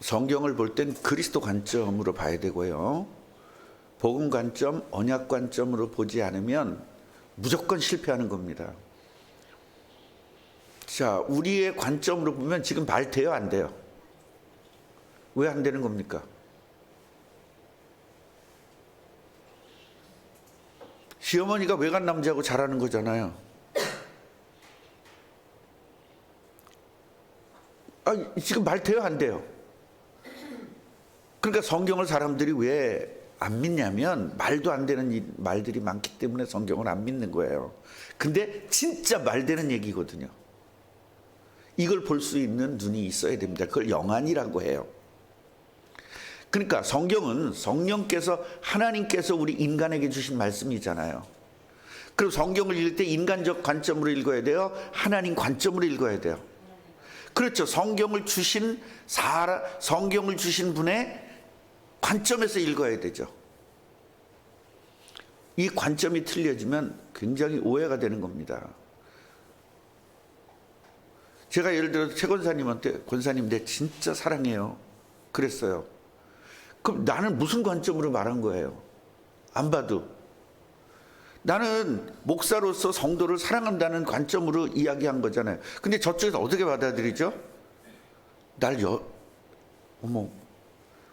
성경을 볼 땐 그리스도 관점으로 봐야 되고요. 복음 관점, 언약 관점으로 보지 않으면 무조건 실패하는 겁니다. 자, 우리의 관점으로 보면 지금 말 돼요, 안 돼요? 왜 안 되는 겁니까? 시어머니가 외간 남자하고 잘하는 거잖아요. 지금 말 돼요, 안 돼요? 그러니까 성경을 사람들이 왜 안 믿냐면 말도 안 되는 말들이 많기 때문에 성경을 안 믿는 거예요. 근데 진짜 말 되는 얘기거든요. 이걸 볼 수 있는 눈이 있어야 됩니다. 그걸 영안이라고 해요. 그러니까 성경은 성령께서, 하나님께서 우리 인간에게 주신 말씀이잖아요. 그리고 성경을 읽을 때 인간적 관점으로 읽어야 돼요? 하나님 관점으로 읽어야 돼요? 그렇죠. 성경을 주신 분의 관점에서 읽어야 되죠. 이 관점이 틀려지면 굉장히 오해가 되는 겁니다. 제가 예를 들어서 최 권사님한테, 권사님 내 진짜 사랑해요 그랬어요. 그럼 나는 무슨 관점으로 말한 거예요? 안 봐도. 나는 목사로서 성도를 사랑한다는 관점으로 이야기한 거잖아요. 근데 저쪽에서 어떻게 받아들이죠? 어머,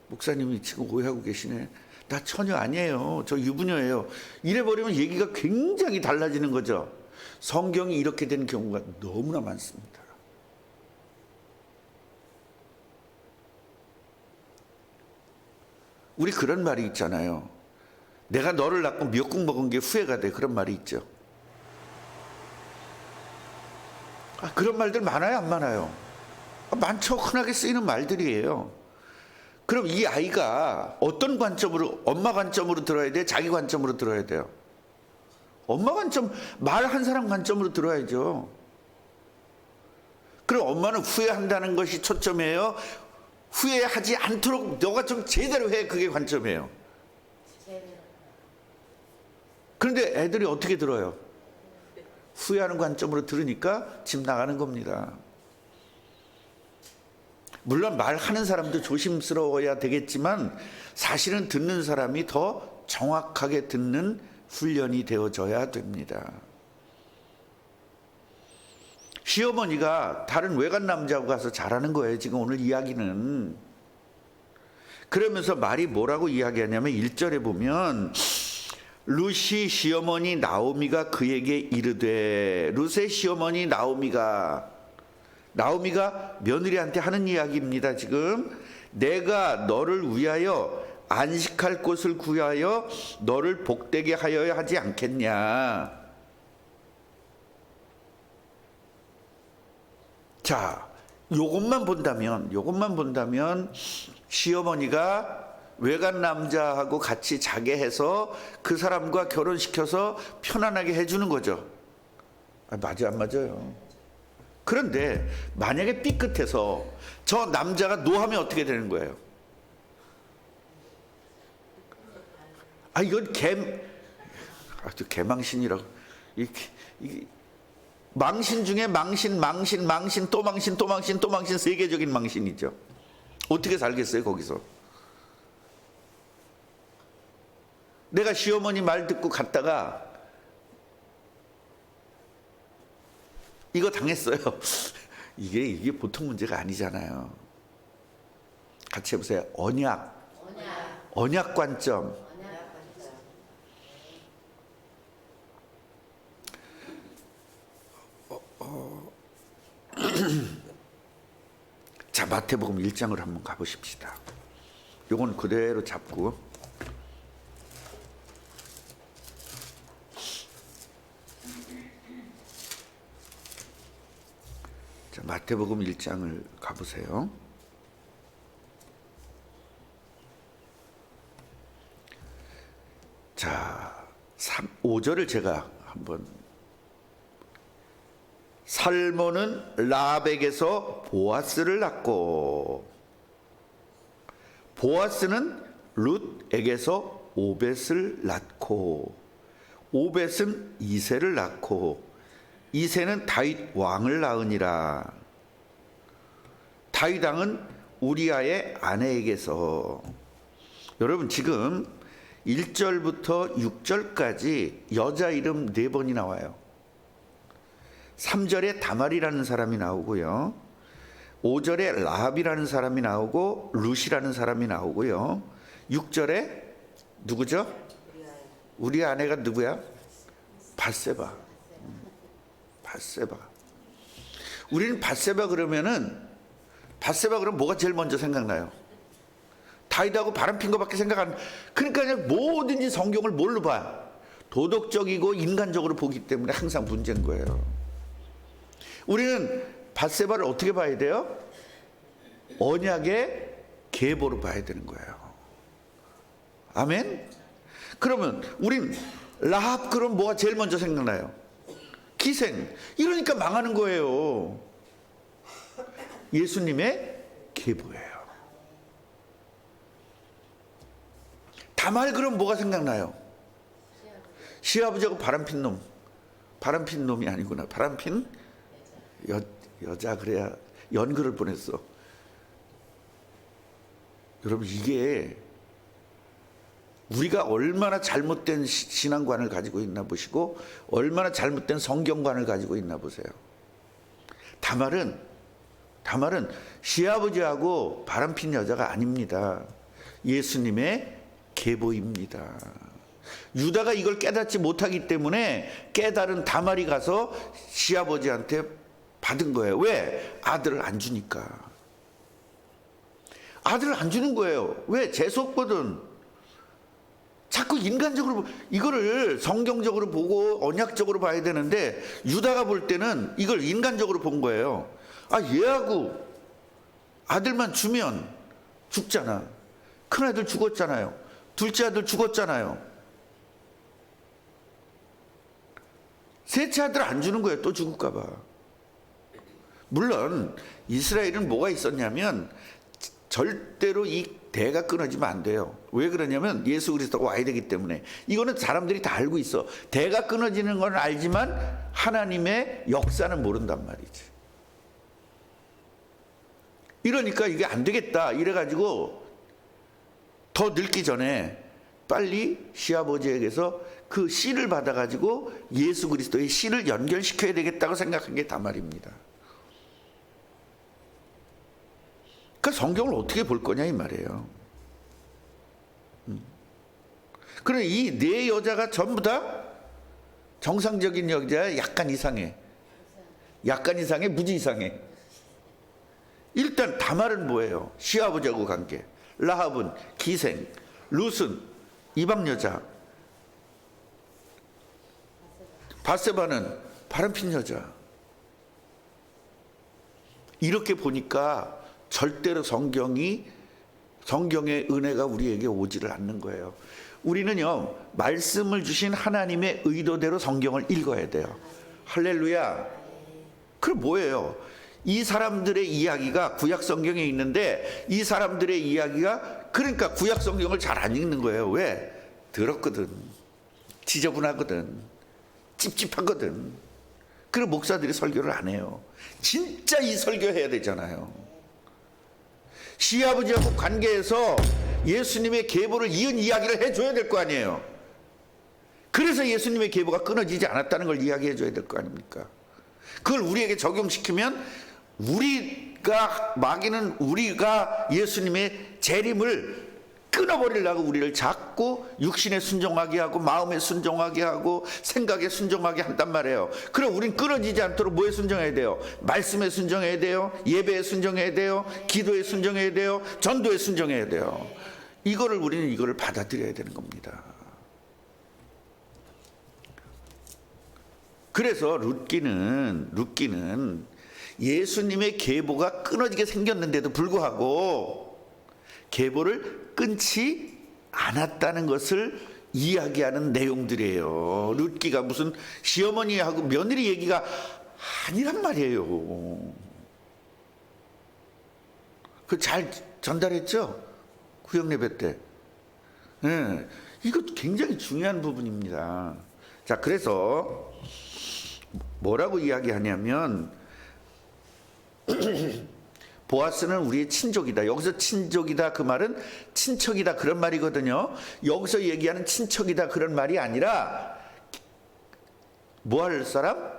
목사님이 지금 오해하고 계시네. 나 처녀 아니에요. 저 유부녀예요. 이래버리면 얘기가 굉장히 달라지는 거죠. 성경이 이렇게 된 경우가 너무나 많습니다. 우리 그런 말이 있잖아요. 내가 너를 낳고 미역국 먹은 게 후회가 돼. 그런 말이 있죠. 그런 말들 많아요, 안 많아요? 많죠. 흔하게 쓰이는 말들이에요. 그럼 이 아이가 어떤 관점으로, 엄마 관점으로 들어야 돼? 자기 관점으로 들어야 돼요? 엄마 관점, 말한 사람 관점으로 들어야죠. 그럼 엄마는 후회한다는 것이 초점이에요? 후회하지 않도록 너가 좀 제대로 해, 그게 관점이에요. 그런데 애들이 어떻게 들어요? 후회하는 관점으로 들으니까 집 나가는 겁니다. 물론 말하는 사람도 조심스러워야 되겠지만 사실은 듣는 사람이 더 정확하게 듣는 훈련이 되어져야 됩니다. 시어머니가 다른 외간 남자하고 가서 잘하는 거예요, 지금 오늘 이야기는. 그러면서 말이 뭐라고 이야기하냐면 1절에 보면 룻이 시어머니 나오미가 그에게 이르되, 룻의 시어머니 나오미가 며느리한테 하는 이야기입니다. 지금 내가 너를 위하여 안식할 곳을 구하여 너를 복되게 하여야 하지 않겠냐. 자, 요것만 본다면 시어머니가 외간 남자하고 같이 자게 해서 그 사람과 결혼시켜서 편안하게 해주는 거죠. 맞아, 안 맞아요? 그런데 만약에 삐끗해서 저 남자가 노하면 어떻게 되는 거예요? 이건 개망신이라고. 망신 중에 망신, 또 망신, 세계적인 망신이죠. 어떻게 살겠어요, 거기서? 내가 시어머니 말 듣고 갔다가 이거 당했어요. 이게 보통 문제가 아니잖아요. 같이 해보세요. 언약 관점. 자, 마태복음 1장을 한번 가보십시다. 요건 그대로 잡고, 자, 마태복음 1장을 가보세요. 자, 5절을 제가 한번. 살몬은 라벡에서 보아스를 낳고, 보아스는 룻에게서 오벳을 낳고, 오벳은 이새를 낳고, 이새는 다윗 왕을 낳으니라. 다윗 왕은 우리아의 아내에게서. 여러분 지금 1절부터 6절까지 여자 이름 4번이 나와요. 3절에 다말이라는 사람이 나오고요. 5절에 라합이라는 사람이 나오고 룻이라는 사람이 나오고요. 6절에 누구죠? 우리 아내가 누구야? 밧세바. 밧세바. 우리는 밧세바 그러면 뭐가 제일 먼저 생각나요? 다윗하고 바람핀 거밖에 생각 안. 그러니까 뭐든지 성경을 뭘로 봐? 도덕적이고 인간적으로 보기 때문에 항상 문제인 거예요. 우리는 밧세바를 어떻게 봐야 돼요? 언약의 계보로 봐야 되는 거예요. 아멘? 그러면 우린 라합 그럼 뭐가 제일 먼저 생각나요? 기생. 이러니까 망하는 거예요. 예수님의 계보예요. 다말 그럼 뭐가 생각나요? 시아버지하고 바람핀 놈. 바람핀 놈이 아니구나. 바람핀 여자. 그래야 연글을 보냈어. 여러분 이게 우리가 얼마나 잘못된 신앙관을 가지고 있나 보시고 얼마나 잘못된 성경관을 가지고 있나 보세요. 다말은 시아버지하고 바람핀 여자가 아닙니다. 예수님의 계보입니다. 유다가 이걸 깨닫지 못하기 때문에 깨달은 다말이 가서 시아버지한테 받은 거예요. 왜? 아들을 안 주니까. 아들을 안 주는 거예요. 왜? 재수없거든. 자꾸 인간적으로 이거를 성경적으로 보고 언약적으로 봐야 되는데 유다가 볼 때는 이걸 인간적으로 본 거예요. 아, 얘하고 아들만 주면 죽잖아. 큰 아들 죽었잖아요. 둘째 아들 죽었잖아요. 셋째 아들 안 주는 거예요. 또 죽을까 봐. 물론 이스라엘은 뭐가 있었냐면 절대로 이 대가 끊어지면 안 돼요. 왜 그러냐면 예수 그리스도가 와야 되기 때문에. 이거는 사람들이 다 알고 있어. 대가 끊어지는 건 알지만 하나님의 역사는 모른단 말이지. 이러니까 이게 안 되겠다 이래가지고 더 늙기 전에 빨리 시아버지에게서 그 씨를 받아가지고 예수 그리스도의 씨를 연결시켜야 되겠다고 생각한 게 다말입니다. 그러니까 성경을 어떻게 볼 거냐 이 말이에요. 그래 이 네 여자가 전부 다 정상적인 여자야. 약간 이상해. 약간 이상해. 무지 이상해. 일단 다말은 뭐예요? 시아버지하고 관계. 라합은 기생. 룻은 이방 여자. 밧세바는 바람핀 여자. 이렇게 보니까 절대로 성경의 은혜가 우리에게 오지를 않는 거예요. 우리는요 말씀을 주신 하나님의 의도대로 성경을 읽어야 돼요. 할렐루야. 그럼 뭐예요? 이 사람들의 이야기가 구약 성경에 있는데 이 사람들의 이야기가 그러니까 구약 성경을 잘 안 읽는 거예요. 왜? 더럽거든. 지저분하거든. 찝찝하거든. 그리고 목사들이 설교를 안 해요. 진짜 이 설교해야 되잖아요. 시아버지하고 관계에서 예수님의 계보를 이은 이야기를 해줘야 될 거 아니에요. 그래서 예수님의 계보가 끊어지지 않았다는 걸 이야기해 줘야 될 거 아닙니까? 그걸 우리에게 적용시키면 마귀는 우리가 예수님의 재림을 끊어버리려고 우리를 자꾸 육신에 순종하게 하고 마음에 순종하게 하고 생각에 순종하게 한단 말이에요. 그럼 우린 끊어지지 않도록 뭐에 순종해야 돼요? 말씀에 순종해야 돼요. 예배에 순종해야 돼요. 기도에 순종해야 돼요. 전도에 순종해야 돼요. 우리는 이거를 받아들여야 되는 겁니다. 그래서 룻기는 예수님의 계보가 끊어지게 생겼는데도 불구하고 계보를 끊지 않았다는 것을 이야기하는 내용들이에요. 룻기가 무슨 시어머니하고 며느리 얘기가 아니란 말이에요. 그 잘 전달했죠? 구역 예배 때. 네, 이거 굉장히 중요한 부분입니다. 자, 그래서 뭐라고 이야기하냐면 보아스는 우리의 친족이다. 여기서 친족이다 그 말은 친척이다 그런 말이거든요. 여기서 얘기하는 친척이다 그런 말이 아니라 뭐 할 사람?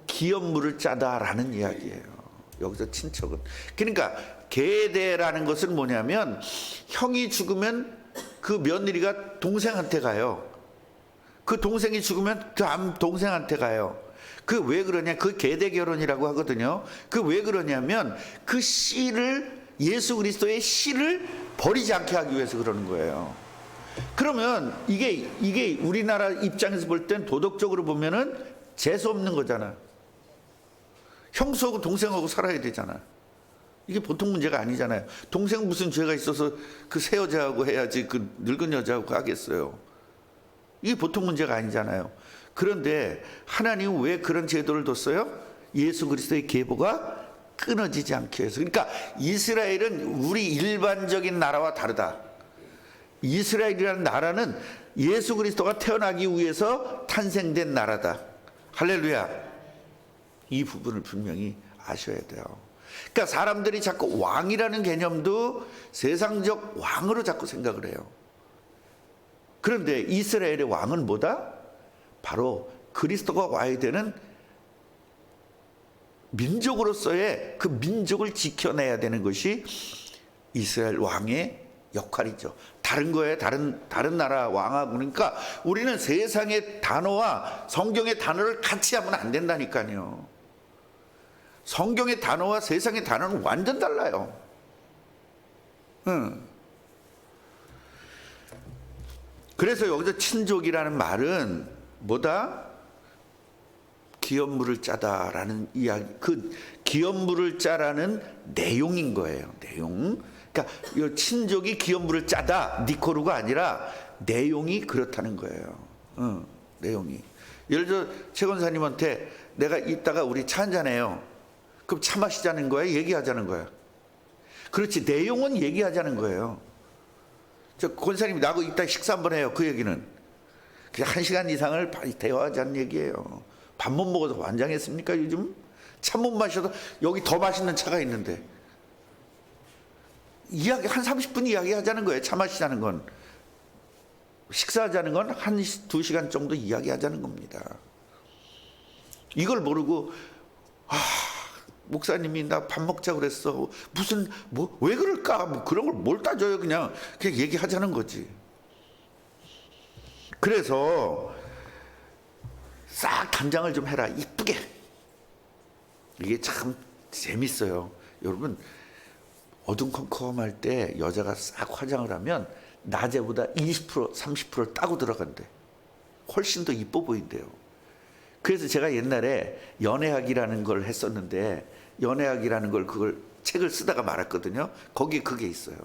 기업물을 짜다라는 이야기예요. 여기서 친척은. 그러니까 계대라는 것은 뭐냐면 형이 죽으면 그 며느리가 동생한테 가요. 그 동생이 죽으면 다음 동생한테 가요. 그 왜 그러냐? 그 계대 결혼이라고 하거든요. 그 왜 그러냐면 그 씨를 예수 그리스도의 씨를 버리지 않게 하기 위해서 그러는 거예요. 그러면 이게 우리나라 입장에서 볼 땐 도덕적으로 보면은 재수 없는 거잖아. 형수하고 동생하고 살아야 되잖아. 이게 보통 문제가 아니잖아요. 동생 무슨 죄가 있어서 그 새 여자하고 해야지 그 늙은 여자하고 하겠어요. 이게 보통 문제가 아니잖아요. 그런데 하나님은 왜 그런 제도를 뒀어요? 예수 그리스도의 계보가 끊어지지 않게 해서. 그러니까 이스라엘은 우리 일반적인 나라와 다르다. 이스라엘이라는 나라는 예수 그리스도가 태어나기 위해서 탄생된 나라다. 할렐루야. 이 부분을 분명히 아셔야 돼요. 그러니까 사람들이 자꾸 왕이라는 개념도 세상적 왕으로 자꾸 생각을 해요. 그런데 이스라엘의 왕은 뭐다? 바로 그리스도가 와야 되는 민족으로서의 그 민족을 지켜내야 되는 것이 이스라엘 왕의 역할이죠. 다른 거에 다른 나라 왕하고. 그러니까 우리는 세상의 단어와 성경의 단어를 같이 하면 안 된다니까요. 성경의 단어와 세상의 단어는 완전 달라요. 그래서 여기서 친족이라는 말은 뭐다? 기업물을 짜다라는 이야기, 그 기업물을 짜라는 내용인 거예요. 내용. 그러니까 이 친족이 기업물을 짜다, 니코루가 아니라 내용이 그렇다는 거예요. 내용이. 예를 들어 최 권사님한테 내가 이따가 우리 차 한잔해요. 그럼 차 마시자는 거야? 얘기하자는 거야? 그렇지. 내용은 얘기하자는 거예요. 저 권사님이 나하고 이따 식사 한번 해요. 그 얘기는 그냥 1시간 이상을 대화하자는 얘기예요. 밥 못 먹어서 환장했습니까 요즘? 차 못 마셔도 여기 더 맛있는 차가 있는데 이야기 한 30분 이야기하자는 거예요. 차 마시자는 건. 식사하자는 건 한 2시간 정도 이야기하자는 겁니다. 이걸 모르고 목사님이 나 밥 먹자 그랬어. 무슨 뭐 왜 그럴까? 뭐 그런 걸 뭘 따져요. 그냥 얘기하자는 거지. 그래서 싹 단장을 좀 해라. 이쁘게. 이게 참 재밌어요. 여러분 어둠컴컴할 때 여자가 싹 화장을 하면 낮에보다 20% 30% 따고 들어간대. 훨씬 더 이뻐 보인대요. 그래서 제가 옛날에 연애학이라는 걸 했었는데 연애학이라는 걸 그걸 책을 쓰다가 말았거든요. 거기에 그게 있어요.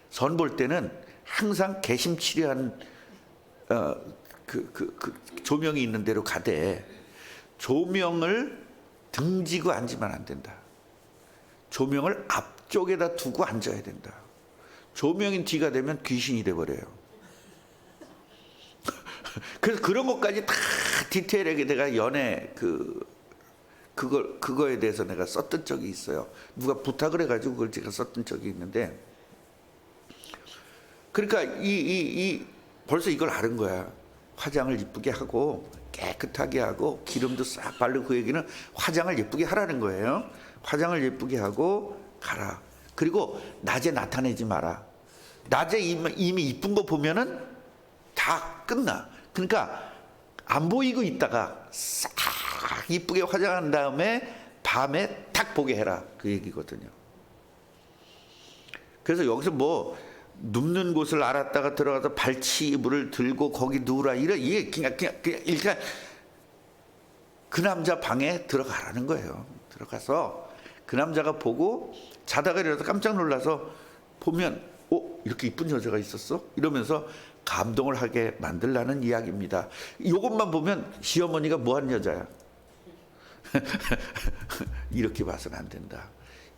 선 볼 때는 항상 개심치레한 그 조명이 있는 데로 가되 조명을 등지고 앉으면 안 된다. 조명을 앞쪽에다 두고 앉아야 된다. 조명이 뒤가 되면 귀신이 돼버려요. 그래서 그런 것까지 다 디테일하게 내가 연애 그거에 대해서 내가 썼던 적이 있어요. 누가 부탁을 해가지고 그걸 제가 썼던 적이 있는데, 그러니까 벌써 이걸 아는 거야. 화장을 이쁘게 하고 깨끗하게 하고 기름도 싹 바르고, 그 얘기는 화장을 예쁘게 하라는 거예요. 화장을 예쁘게 하고 가라. 그리고 낮에 나타내지 마라. 낮에 이미 이쁜 거 보면은 다 끝나. 그러니까 안 보이고 있다가 싹 이쁘게 화장한 다음에 밤에 탁 보게 해라. 그 얘기거든요. 그래서 여기서 뭐 눕는 곳을 알았다가 들어가서 발치 이불을 들고 거기 누우라, 이게 그냥 일단 그 남자 방에 들어가라는 거예요. 들어가서 그 남자가 보고 자다가 일어나서 깜짝 놀라서 보면 이렇게 이쁜 여자가 있었어? 이러면서 감동을 하게 만들라는 이야기입니다. 이것만 보면 시어머니가 뭐한 여자야? 이렇게 봐서는 안 된다.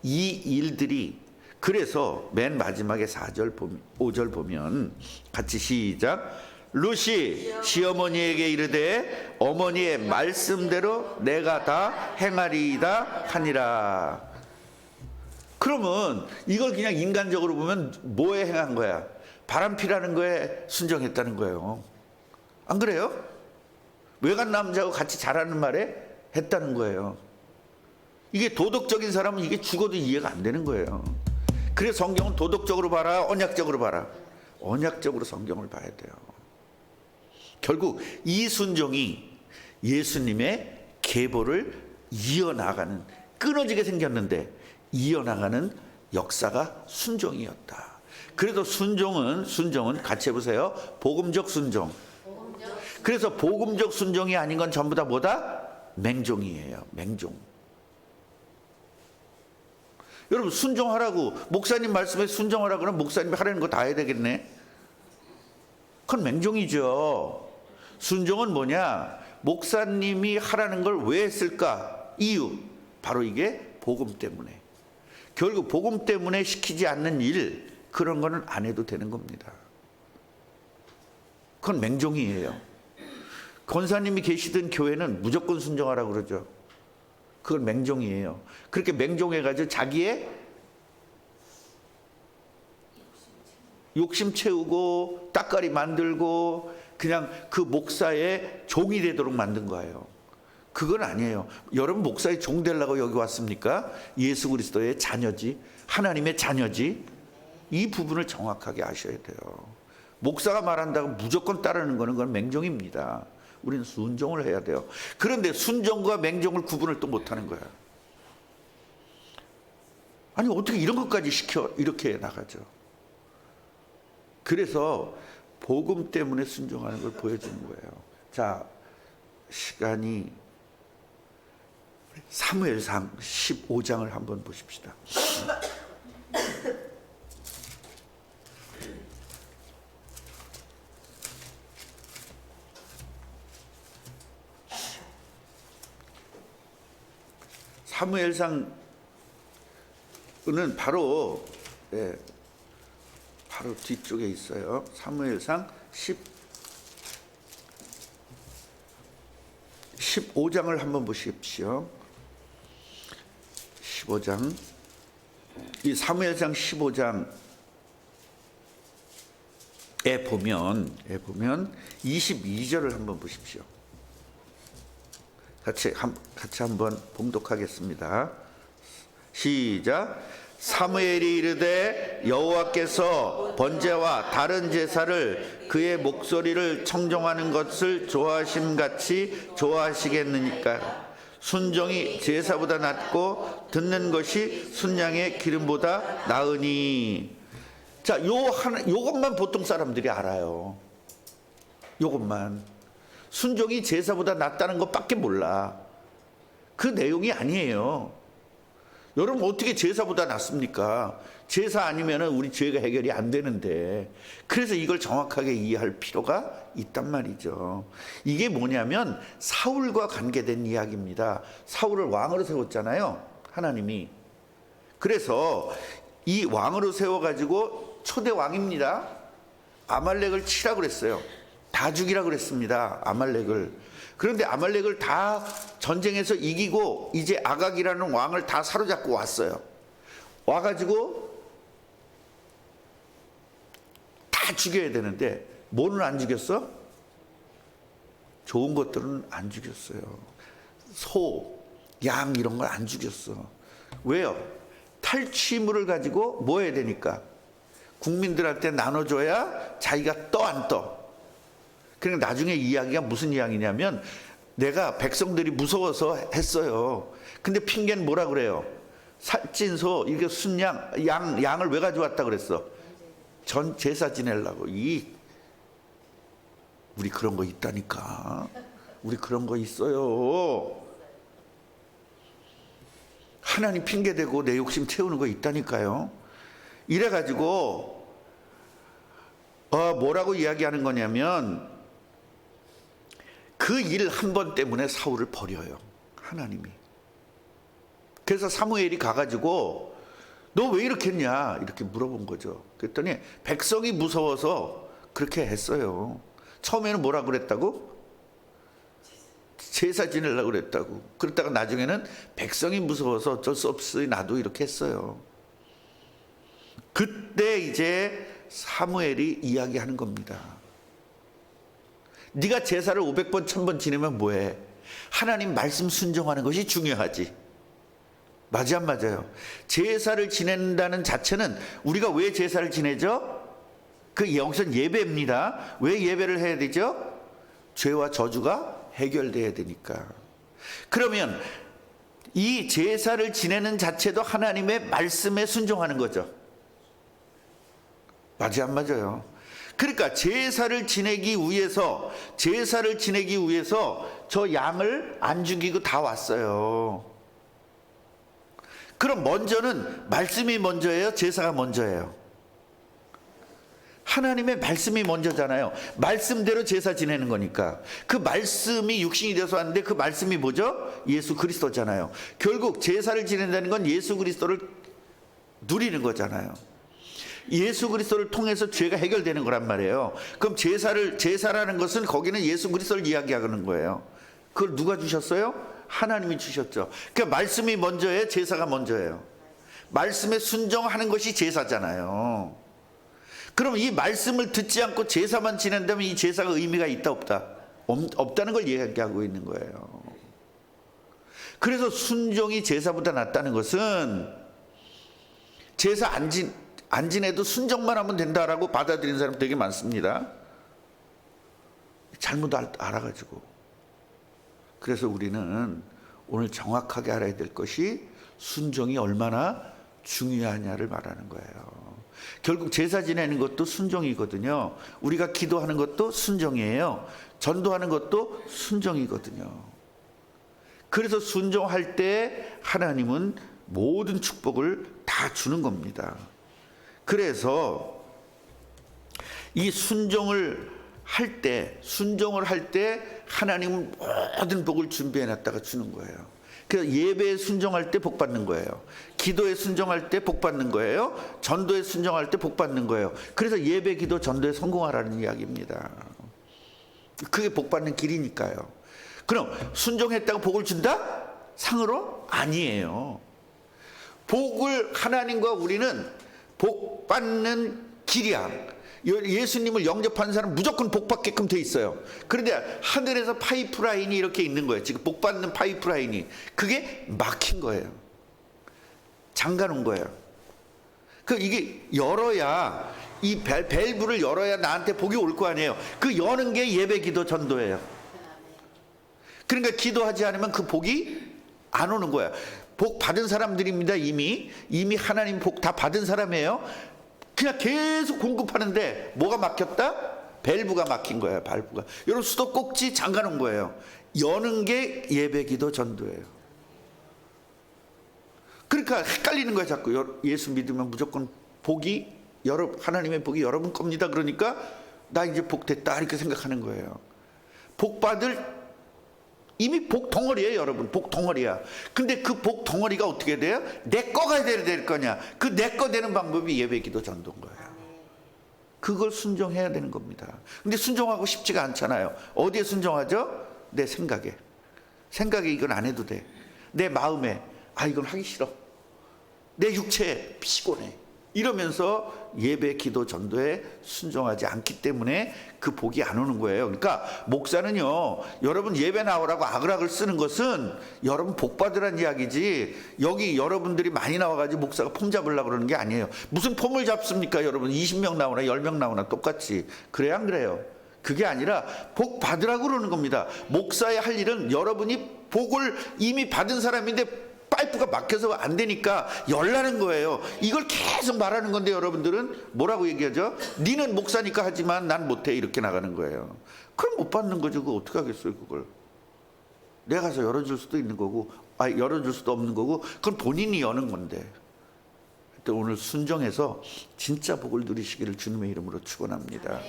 이 일들이, 그래서 맨 마지막에 4절 5절 보면 같이 시작. 루시 시어머니에게 이르되 어머니의 말씀대로 내가 다 행하리이다 하니라. 그러면 이걸 그냥 인간적으로 보면 뭐에 행한 거야? 바람피라는 거에 순종했다는 거예요. 안 그래요? 외간 남자하고 같이 자라는 말에 했다는 거예요. 이게 도덕적인 사람은 이게 죽어도 이해가 안 되는 거예요. 그래서 성경은 도덕적으로 봐라, 언약적으로 봐라. 언약적으로 성경을 봐야 돼요. 결국 이 순종이 예수님의 계보를 이어나가는, 끊어지게 생겼는데 이어나가는 역사가 순종이었다. 그래도 순종은 같이 해보세요. 복음적 순종. 그래서 복음적 순종이 아닌 건 전부 다 뭐다? 맹종이에요. 맹종. 여러분 순종하라고, 목사님 말씀에 순종하라고 그러면 목사님이 하라는 거 다 해야 되겠네. 그건 맹종이죠. 순종은 뭐냐? 목사님이 하라는 걸 왜 했을까? 이유. 바로 이게 복음 때문에. 결국 복음 때문에 시키지 않는 일, 그런 거는 안 해도 되는 겁니다. 그건 맹종이에요. 권사님이 계시던 교회는 무조건 순종하라고 그러죠. 그건 맹종이에요. 그렇게 맹종해가지고 자기의 욕심 채우고 따까리 만들고 그냥 그 목사의 종이 되도록 만든 거예요. 그건 아니에요. 여러분 목사의 종 되려고 여기 왔습니까? 예수 그리스도의 자녀지, 하나님의 자녀지. 이 부분을 정확하게 아셔야 돼요. 목사가 말한다고 무조건 따르는 거는 그건 맹종입니다. 우리는 순종을 해야 돼요. 그런데 순종과 맹종을 구분을 또 못하는 거야. 아니 어떻게 이런 것까지 시켜? 이렇게 나가죠. 그래서 복음 때문에 순종하는 걸 보여주는 거예요. 자, 시간이 사무엘상 15장을 한번 보십시다. 사무엘상은 바로 바로 뒤쪽에 있어요. 사무엘상 15장을 한번 보십시오. 15장. 이 사무엘상 15장에 보면 22절을 한번 보십시오. 같이 한번 봉독하겠습니다. 시작. 사무엘이 이르되 여호와께서 번제와 다른 제사를 그의 목소리를 청종하는 것을 좋아하심같이 좋아하시겠느니까. 순종이 제사보다 낫고 듣는 것이 순양의 기름보다 나으니. 자, 요것만 보통 사람들이 알아요. 요것만. 순종이 제사보다 낫다는 것밖에 몰라. 그 내용이 아니에요. 여러분 어떻게 제사보다 낫습니까? 제사 아니면 우리 죄가 해결이 안 되는데. 그래서 이걸 정확하게 이해할 필요가 있단 말이죠. 이게 뭐냐면 사울과 관계된 이야기입니다. 사울을 왕으로 세웠잖아요, 하나님이. 그래서 이 왕으로 세워가지고 초대 왕입니다. 아말렉을 치라고 그랬어요. 다 죽이라고 그랬습니다, 아말렉을. 그런데 아말렉을 다 전쟁에서 이기고 이제 아각이라는 왕을 다 사로잡고 왔어요. 와가지고 다 죽여야 되는데 뭐는 안 죽였어? 좋은 것들은 안 죽였어요. 소, 양 이런 걸 안 죽였어. 왜요? 탈취물을 가지고 뭐 해야 되니까 국민들한테 나눠줘야 자기가 떠 안 떠. 그러니까 나중에 이야기가 무슨 이야기냐면 내가 백성들이 무서워서 했어요. 근데 핑계는 뭐라 그래요? 살찐 소, 이게 순양, 양을 왜 가져왔다 그랬어? 전 제사 지내려고. 우리 그런 거 있다니까. 우리 그런 거 있어요. 하나님 핑계대고 내 욕심 채우는 거 있다니까요. 이래가지고 뭐라고 이야기하는 거냐면 그 일 한 번 때문에 사울을 버려요, 하나님이. 그래서 사무엘이 가가지고 너 왜 이렇게 했냐 이렇게 물어본 거죠. 그랬더니 백성이 무서워서 그렇게 했어요. 처음에는 뭐라고 그랬다고? 제사 지내려고 그랬다고. 그랬다가 나중에는 백성이 무서워서 어쩔 수 없이 나도 이렇게 했어요. 그때 이제 사무엘이 이야기하는 겁니다. 네가 제사를 500번 1000번 지내면 뭐해? 하나님 말씀 순종하는 것이 중요하지. 맞아 안 맞아요? 제사를 지낸다는 자체는 우리가 왜 제사를 지내죠? 그 여기선 예배입니다. 왜 예배를 해야 되죠? 죄와 저주가 해결돼야 되니까. 그러면 이 제사를 지내는 자체도 하나님의 말씀에 순종하는 거죠. 맞아 안 맞아요? 그러니까 제사를 지내기 위해서 저 양을 안 죽이고 다 왔어요. 그럼 먼저는 말씀이 먼저예요? 제사가 먼저예요? 하나님의 말씀이 먼저잖아요. 말씀대로 제사 지내는 거니까. 그 말씀이 육신이 되어서 왔는데 그 말씀이 뭐죠? 예수 그리스도잖아요. 결국 제사를 지낸다는 건 예수 그리스도를 누리는 거잖아요. 예수 그리스도를 통해서 죄가 해결되는 거란 말이에요. 그럼 제사라는 것은 거기는 예수 그리스도를 이야기하는 거예요. 그걸 누가 주셨어요? 하나님이 주셨죠. 그러니까 말씀이 먼저예요? 제사가 먼저예요? 말씀에 순종하는 것이 제사잖아요. 그럼 이 말씀을 듣지 않고 제사만 지낸다면 이 제사가 의미가 있다 없다? 없다는 걸 이야기하고 있는 거예요. 그래서 순종이 제사보다 낫다는 것은 제사 안 지내도 순종만 하면 된다라고 받아들이는 사람 되게 많습니다. 잘못 알아가지고. 그래서 우리는 오늘 정확하게 알아야 될 것이 순종이 얼마나 중요하냐를 말하는 거예요. 결국 제사 지내는 것도 순종이거든요. 우리가 기도하는 것도 순종이에요. 전도하는 것도 순종이거든요. 그래서 순종할 때 하나님은 모든 축복을 다 주는 겁니다. 그래서 이 순종을 할 때 하나님은 모든 복을 준비해 놨다가 주는 거예요. 그래서 예배에 순종할 때 복 받는 거예요. 기도에 순종할 때 복 받는 거예요. 전도에 순종할 때 복 받는 거예요. 그래서 예배, 기도, 전도에 성공하라는 이야기입니다. 그게 복 받는 길이니까요. 그럼 순종했다고 복을 준다? 상으로? 아니에요. 복을 하나님과 우리는 복 받는 길이야. 예수님을 영접하는 사람은 무조건 복 받게끔 돼 있어요. 그런데 하늘에서 파이프라인이 이렇게 있는 거예요. 지금 복 받는 파이프라인이. 그게 막힌 거예요. 잠가 놓은 거예요. 이게 열어야, 이 밸브를 열어야 나한테 복이 올 거 아니에요. 그 여는 게 예배, 기도, 전도예요. 그러니까 기도하지 않으면 그 복이 안 오는 거야. 복 받은 사람들입니다. 이미 하나님 복 다 받은 사람이에요. 그냥 계속 공급하는데 뭐가 막혔다? 밸브가 막힌 거예요. 밸브가. 여러분 수도꼭지 잠가 놓은 거예요. 여는 게 예배, 기도, 전도예요. 그러니까 헷갈리는 거예요. 자꾸 예수 믿으면 무조건 복이 하나님의 복이 여러분 겁니다. 그러니까 나 이제 복 됐다 이렇게 생각하는 거예요. 복 받을 이미 복 덩어리예요, 여러분. 복 덩어리야. 근데 그 복 덩어리가 어떻게 돼요? 내 거가 될 거냐? 그 내 거 되는 방법이 예배, 기도, 전도인 거예요. 그걸 순종해야 되는 겁니다. 근데 순종하고 싶지가 않잖아요. 어디에 순종하죠? 내 생각에. 생각에 이건 안 해도 돼. 내 마음에 이건 하기 싫어. 내 육체에 피곤해. 이러면서 예배, 기도, 전도에 순종하지 않기 때문에 그 복이 안 오는 거예요. 그러니까 목사는요, 여러분 예배 나오라고 아글아글 쓰는 것은 여러분 복 받으란 이야기지, 여기 여러분들이 많이 나와가지고 목사가 폼 잡으려고 그러는 게 아니에요. 무슨 폼을 잡습니까? 여러분 20명 나오나 10명 나오나 똑같이. 그래요, 안 그래요? 그게 아니라 복 받으라고 그러는 겁니다. 목사의 할 일은 여러분이 복을 이미 받은 사람인데 파이프가 막혀서 안 되니까 열라는 거예요. 이걸 계속 말하는 건데 여러분들은 뭐라고 얘기하죠? 니는 목사니까 하지만 난 못해, 이렇게 나가는 거예요. 그럼 못 받는 거죠. 그거 어떻게 하겠어요, 그걸. 내가 가서 열어줄 수도 있는 거고, 열어줄 수도 없는 거고, 그건 본인이 여는 건데. 오늘 순종해서 진짜 복을 누리시기를 주님의 이름으로 축원합니다.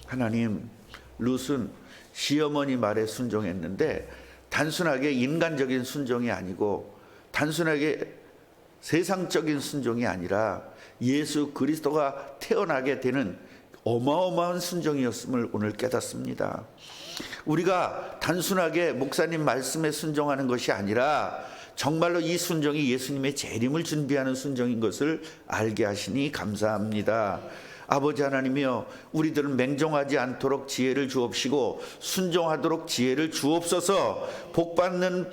하나님, 룻은 시어머니 말에 순종했는데 단순하게 인간적인 순종이 아니고 단순하게 세상적인 순종이 아니라 예수 그리스도가 태어나게 되는 어마어마한 순종이었음을 오늘 깨닫습니다. 우리가 단순하게 목사님 말씀에 순종하는 것이 아니라 정말로 이 순종이 예수님의 재림을 준비하는 순종인 것을 알게 하시니 감사합니다. 아버지 하나님이여, 우리들은 맹종하지 않도록 지혜를 주옵시고 순종하도록 지혜를 주옵소서. 복받는,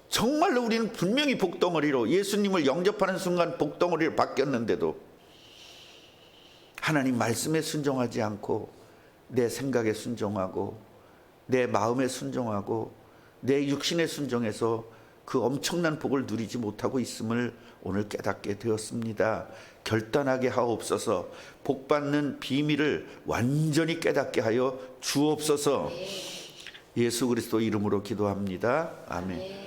정말로 우리는 분명히 복덩어리로, 예수님을 영접하는 순간 복덩어리로 바뀌었는데도 하나님 말씀에 순종하지 않고 내 생각에 순종하고 내 마음에 순종하고 내 육신에 순종해서 그 엄청난 복을 누리지 못하고 있음을 오늘 깨닫게 되었습니다. 결단하게 하옵소서. 복받는 비밀을 완전히 깨닫게 하여 주옵소서. 예수 그리스도 이름으로 기도합니다. 아멘.